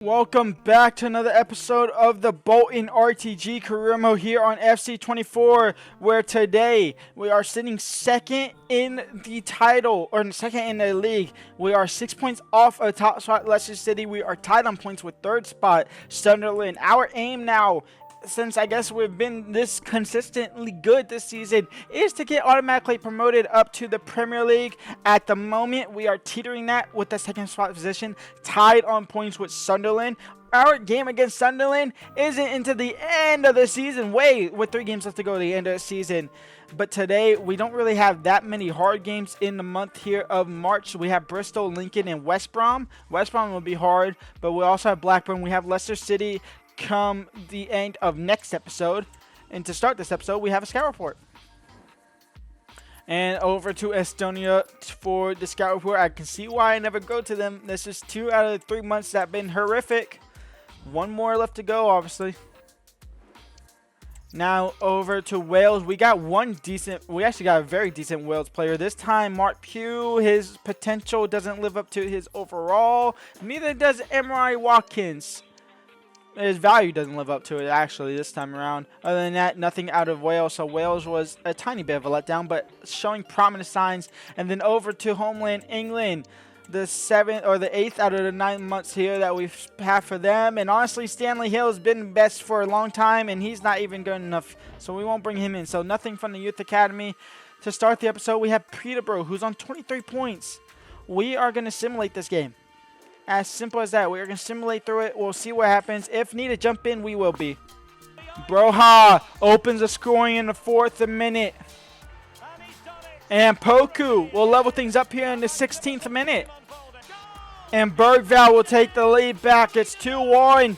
Welcome back to another episode of the Bolton RTG Career Mode here on FC24, where today we are sitting second in the title, or second in the league. We are 6 points off of top spot Leicester City. We are tied on points with third spot Sunderland. Our aim now, since I guess we've been this consistently good this season, is to get automatically promoted up to the Premier League. At the moment, we are teetering that with the second spot position, tied on points with Sunderland. Our game against Sunderland isn't into the end of the season, with 3 games left to go to the end of the season. But today, we don't really have that many hard games in the month here of March. We have Bristol, Lincoln, and West Brom. West Brom will be hard, but we also have Blackburn. We have Leicester City come the end of next episode. And to start this episode, we have a scout report. And over to Estonia for the scout report. I can see why I never go to them. This is 2 out of 3 months that have been horrific. 1 more left to go, obviously. Now over to Wales. We actually got a very decent Wales player. This time, Mark Pugh, his potential doesn't live up to his overall. Neither does Emery Watkins. His value doesn't live up to it, actually, this time around. Other than that, nothing out of Wales. So Wales was a tiny bit of a letdown, but showing prominent signs. And then over to homeland England, the 8th out of the 9 months here that we've had for them. And honestly, Stanley Hill has been best for a long time, and he's not even good enough, so we won't bring him in. So nothing from the youth academy. To start the episode, we have Peterborough, who's on 23 points. We are going to simulate this game. As simple as that. We're going to simulate through it. We'll see what happens. If need to jump in, we will be. Broha opens the scoring in the 4th minute. And Poku will level things up here in the 16th minute. And Bergvall will take the lead back. It's 2-1.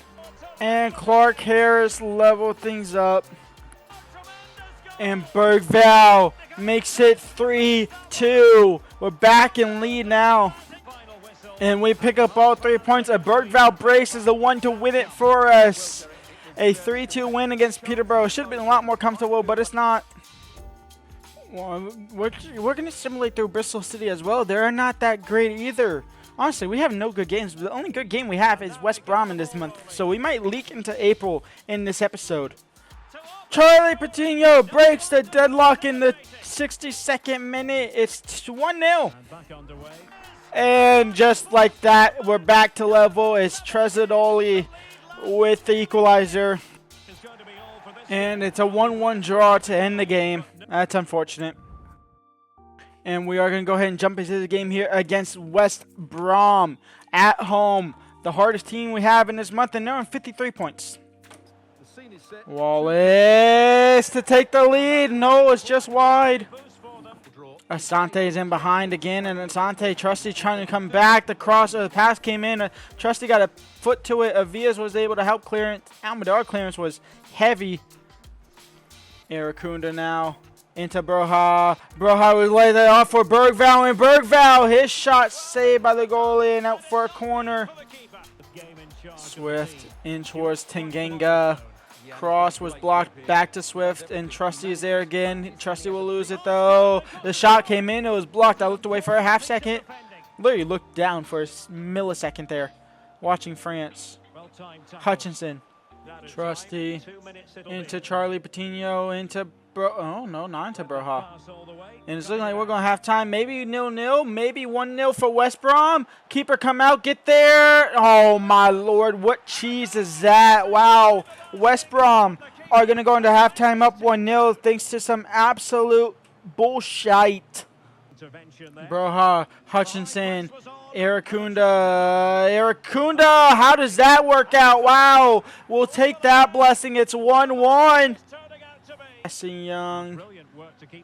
And Clark Harris level things up. And Bergvall makes it 3-2. We're back in lead now. And we pick up all 3 points. A Bergvall brace is the one to win it for us. A 3-2 win against Peterborough. Should have been a lot more comfortable, but it's not. Well, we're going to simulate through Bristol City as well. They're not that great either. Honestly, we have no good games. The only good game we have is West Brom in this month. So we might leak into April in this episode. Charlie Patino breaks the deadlock in the 62nd minute. It's 1-0. And just like that, we're back to level. It's Tresadoli with the equalizer. And it's a 1-1 draw to end the game. That's unfortunate. And we are going to go ahead and jump into the game here against West Brom at home. The hardest team we have in this month, and they're on 53 points. Wallace to take the lead. No, it's just wide. Asante is in behind again, and Asante, Trusty trying to come back. The pass came in. Trusty got a foot to it. Avias was able to help clearance. Almadar clearance was heavy. Irakunda now into Broha. Broha will lay that off for Bergvall, and Bergvall, his shot saved by the goalie and out for a corner. Swift in towards Tanganga. Cross was blocked back to Swift, and Trusty is there again. Trusty will lose it, though. The shot came in. It was blocked. I looked away for a half second. Literally looked down for a millisecond there, watching France. Hutchinson. Trusty into Charlie Patino, into not into Broha. And it's looking like we're going to have time. Maybe 0-0, maybe 1-0 for West Brom. Keeper come out, get there. Oh my lord, what cheese is that? Wow. West Brom are going to go into halftime up 1-0 thanks to some absolute bullshit. Broha, Hutchinson, Irakunda, how does that work out? Wow, we'll take that blessing. It's 1-1. Passing Young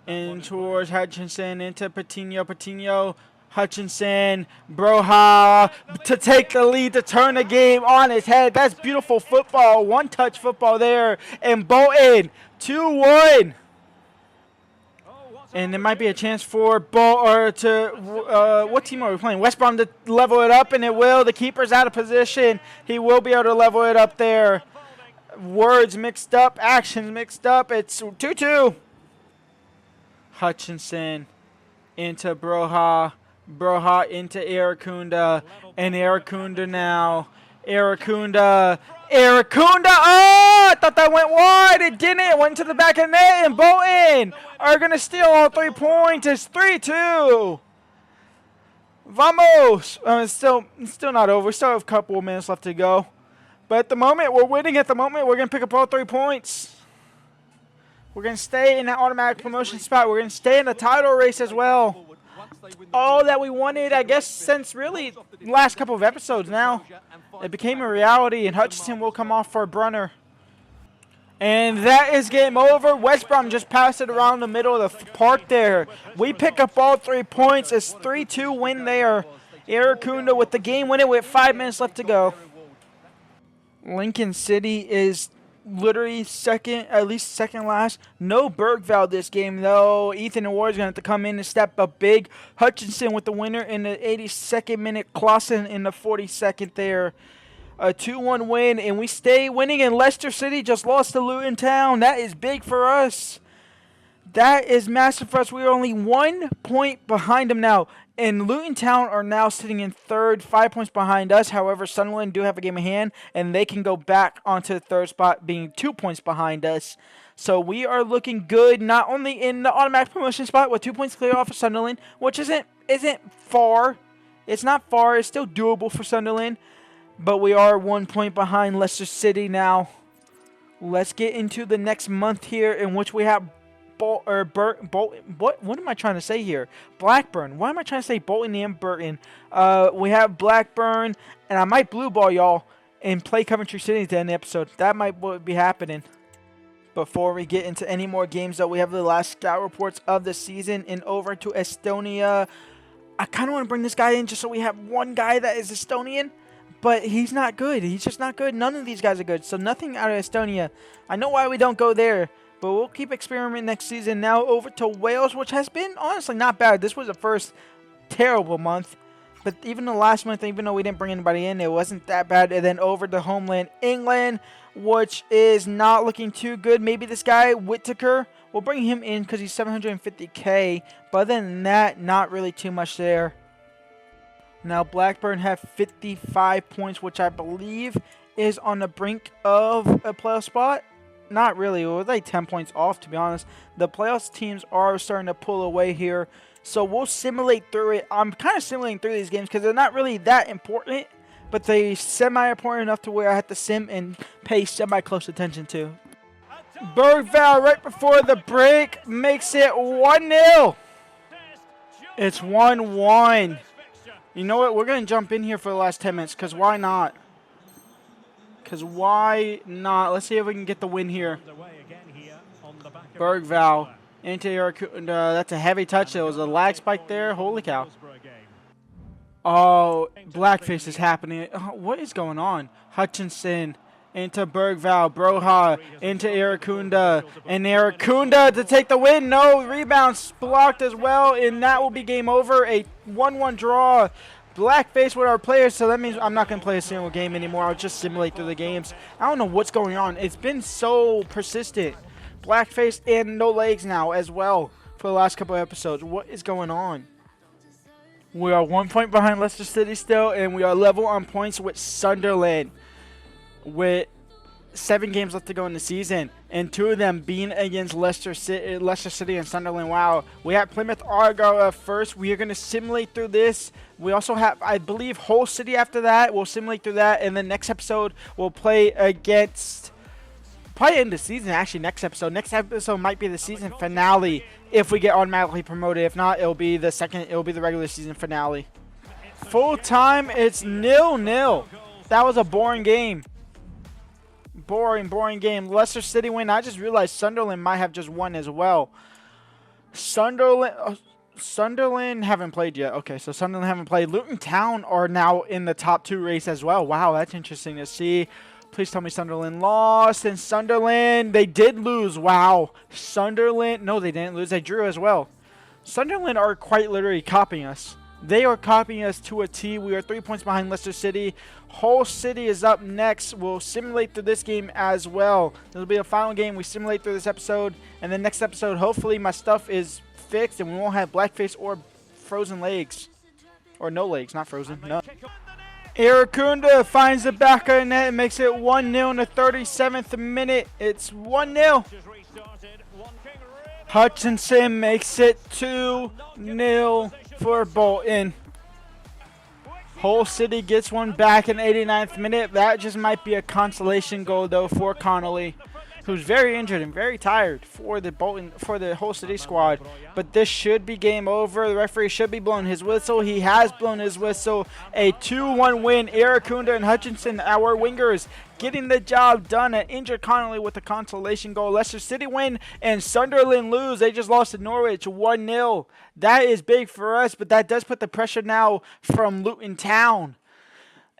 in towards Hutchinson, into Patino, Hutchinson, Broha to take the lead, to turn the game on its head. That's beautiful football, one-touch football there. And Bolton, 2-1. And there might be a chance for what team are we playing? West Brom to level it up, and it will. The keeper's out of position. He will be able to level it up there. Words mixed up, actions mixed up. It's 2-2. Hutchinson into Broha. Broha into Irakunda. And Irakunda now Iracunda. Oh, I thought that went wide. It didn't. It went to the back of the net, and Bolton are going to steal all 3 points. It's 3-2. Vamos. It's still not over. We still have a couple of minutes left to go. But at the moment, we're winning. At the moment, we're going to pick up all 3 points. We're going to stay in that automatic promotion spot. We're going to stay in the title race as well. All that we wanted, I guess, since really the last couple of episodes now. It became a reality, and Hutchinson will come off for Brunner. And that is game over. West Brom just passed it around the middle of the park there. We pick up all 3 points. It's 3-2 win there. Iracunda with the game winning with 5 minutes left to go. Lincoln City is literally at least second last. No Bergvall this game, though. Ethan Ward is going to have to come in and step up big. Hutchinson with the winner in the 82nd minute. Clausen in the 42nd there. A 2-1 win, and we stay winning. And Leicester City just lost to Luton Town. That is big for us. That is massive for us. We are only 1 point behind them now. And Luton Town are now sitting in third, 5 points behind us. However, Sunderland do have a game in hand, and they can go back onto the third spot, being 2 points behind us. So we are looking good, not only in the automatic promotion spot with 2 points clear off of Sunderland, which isn't far. It's not far. It's still doable for Sunderland. But we are 1 point behind Leicester City now. Let's get into the next month here, in which we have what am I trying to say here? Blackburn. Why am I trying to say Bolton and Burton? We have Blackburn, and I might blue ball y'all and play Coventry City at the end of the episode. That might be happening. Before we get into any more games, though, we have the last scout reports of the season, and over to Estonia. I kind of want to bring this guy in just so we have one guy that is Estonian. But he's not good. He's just not good. None of these guys are good. So nothing out of Estonia. I know why we don't go there. But we'll keep experimenting next season. Now over to Wales, which has been honestly not bad. This was the first terrible month. But even the last month, even though we didn't bring anybody in, it wasn't that bad. And then over to homeland England, which is not looking too good. Maybe this guy, Whittaker, we'll bring him in because he's 750K. But other than that, not really too much there. Now, Blackburn have 55 points, which I believe is on the brink of a playoff spot. Not really. We're like 10 points off, to be honest. The playoffs teams are starting to pull away here. So we'll simulate through it. I'm kind of simulating through these games because they're not really that important. But they're semi-important enough to where I have to sim and pay semi-close attention to. Bergvall, right before the break, makes it 1-0. It's 1-1. You know what? We're going to jump in here for the last 10 minutes, because why not? Because why not? Let's see if we can get the win here. Bergvall into Iracunda. That's a heavy touch. There was a lag spike there. Holy cow. Oh, blackface is happening. Oh, what is going on? Hutchinson into Bergvall. Broha into Iracunda. And Iracunda to take the win. No, rebounds blocked as well. And that will be game over. A 1-1 draw. Blackface with our players, so that means I'm not going to play a single game anymore. I'll just simulate through the games. I don't know what's going on. It's been so persistent. Blackface and no legs now as well for the last couple of episodes. What is going on? We are 1 point behind Leicester City still, and we are level on points with Sunderland with 7 games left to go in the season, and 2 of them being against Leicester City and Sunderland. Wow. We have Plymouth Argyle first. We are going to simulate through this. We also have, I believe, Hull City after that. We'll simulate through that, and then next episode we'll play against, probably in the season, actually, next episode. Next episode might be the season finale if we get automatically promoted. If not, it'll be the regular season finale. Full time, it's 0-0. That was a boring game. Boring game. Leicester City win. I just realized Sunderland might have just won as well. Sunderland haven't played yet. Okay, so Sunderland haven't played. Luton Town are now in the top 2 race as well. Wow, that's interesting to see. Please tell me Sunderland lost. And Sunderland, they did lose. Wow. Sunderland, no, they didn't lose. They drew as well. Sunderland are quite literally copying us. They are copying us to a T. We are 3 points behind Leicester City. Hull City is up next. We'll simulate through this game as well. This will be the final game we simulate through this episode. And the next episode, hopefully my stuff is fixed and we won't have blackface or frozen legs. Or no legs, not frozen. No. Iracunda finds the back of the net and makes it 1-0 in the 37th minute. It's 1-0. Hutchinson makes it 2-0 for Bolton. Hull City gets one back in the 89th minute. That just might be a consolation goal though for Connolly, who's very injured and very tired for the Hull City squad. But this should be game over. The referee should be blowing his whistle. He has blown his whistle. A 2-1 win. Iracunda and Hutchinson, our wingers, getting the job done at injured Connolly with a consolation goal. Leicester City win and Sunderland lose. They just lost to Norwich 1-0. That is big for us, but that does put the pressure now from Luton Town.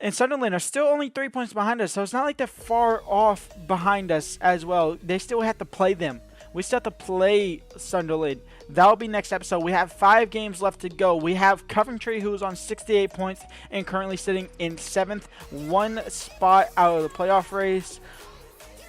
And Sunderland are still only 3 points behind us, so it's not like they're far off behind us as well. They still have to play them. We still have to play Sunderland. That'll be next episode. We have 5 games left to go. We have Coventry, who's on 68 points and currently sitting in 7th. 1 spot out of the playoff race.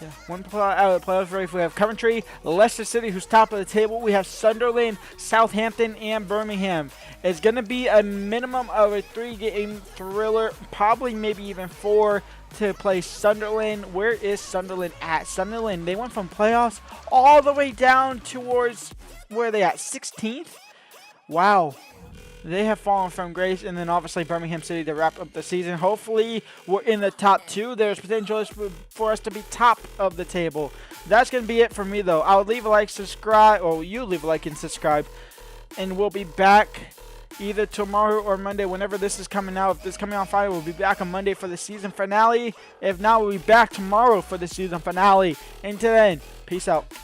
Yeah, 1 spot out of the playoff race. We have Coventry, Leicester City, who's top of the table. We have Sunderland, Southampton, and Birmingham. It's going to be a minimum of a 3-game thriller, probably maybe even 4 to play Sunderland. Where is Sunderland at? Sunderland, they went from playoffs all the way down towards, where are they at, 16th? Wow. They have fallen from grace. And then obviously Birmingham City to wrap up the season. Hopefully we're in the top 2. There's potential for us to be top of the table. That's going to be it for me though. I'll leave a like, subscribe, or you leave a like and subscribe. And we'll be back either tomorrow or Monday, whenever this is coming out. If this is coming on Friday, we'll be back on Monday for the season finale. If not, we'll be back tomorrow for the season finale. Until then, peace out.